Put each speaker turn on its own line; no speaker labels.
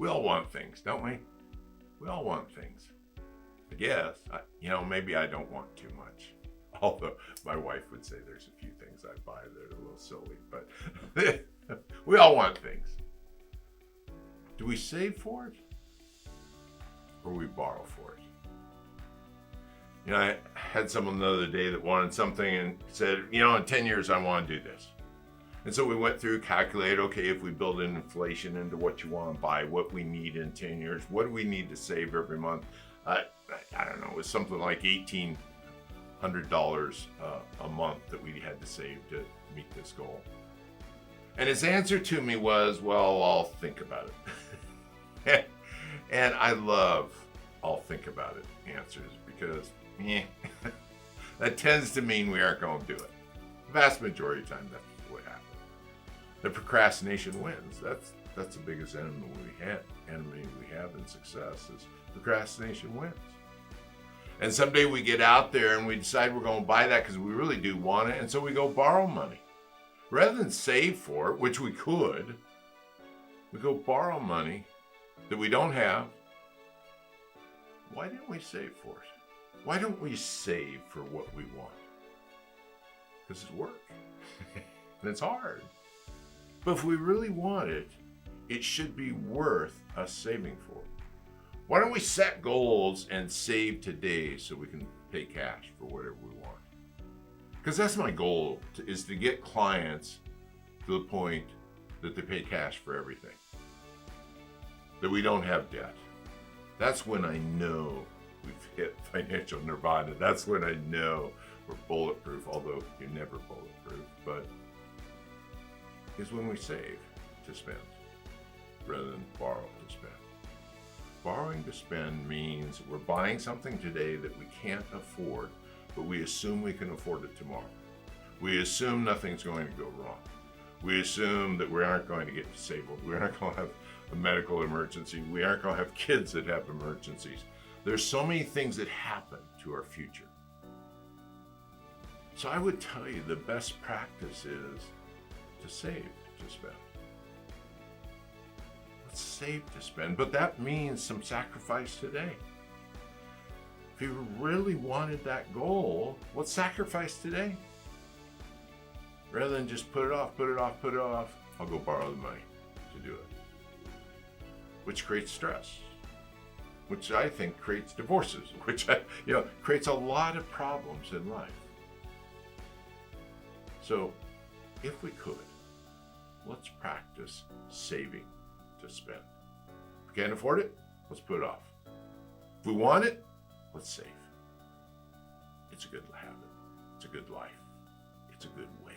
We all want things, don't we? We all want things. I guess, maybe I don't want too much. Although my wife would say there's a few things I buy that are a little silly, but we all want things. Do we save for it? Or we borrow for it? I had someone the other day that wanted something and said, in 10 years I want to do this. And so we went through, calculated, okay, if we build in inflation into what you want to buy, what we need in 10 years, what do we need to save every month? I don't know, it was something like $1,800 a month that we had to save to meet this goal. And his answer to me was, well, I'll think about it. And I love I'll think about it answers because that tends to mean we aren't going to do it. The vast majority of the time, that's what happens. The procrastination wins. That's the biggest enemy we have in success is procrastination wins. And someday we get out there and we decide we're going to buy that because we really do want it, and so we go borrow money. Rather than save for it, which we could, we go borrow money that we don't have. Why didn't we save for it? Why don't we save for what we want? Because it's work. And it's hard. But if we really want it, it should be worth us saving for. Why don't we set goals and save today so we can pay cash for whatever we want? Because that's my goal, is to get clients to the point that they pay cash for everything. That we don't have debt. That's when I know we've hit financial nirvana. That's when I know we're bulletproof, although you're never bulletproof, but is when we save to spend rather than borrow to spend. Borrowing to spend means we're buying something today that we can't afford, but we assume we can afford it tomorrow. We assume nothing's going to go wrong. We assume that we aren't going to get disabled. We aren't going to have a medical emergency. We aren't going to have kids that have emergencies. There's so many things that happen to our future. So I would tell you the best practice is to save to spend. Let's save to spend, but that means some sacrifice today. If you really wanted that goal, let's sacrifice today. Rather than just put it off, I'll go borrow the money to do it. Which creates stress, which I think creates divorces, which creates a lot of problems in life. So if we could, let's practice saving to spend. If we can't afford it, let's put it off. If we want it, let's save. It's a good habit. It's a good life. It's a good way.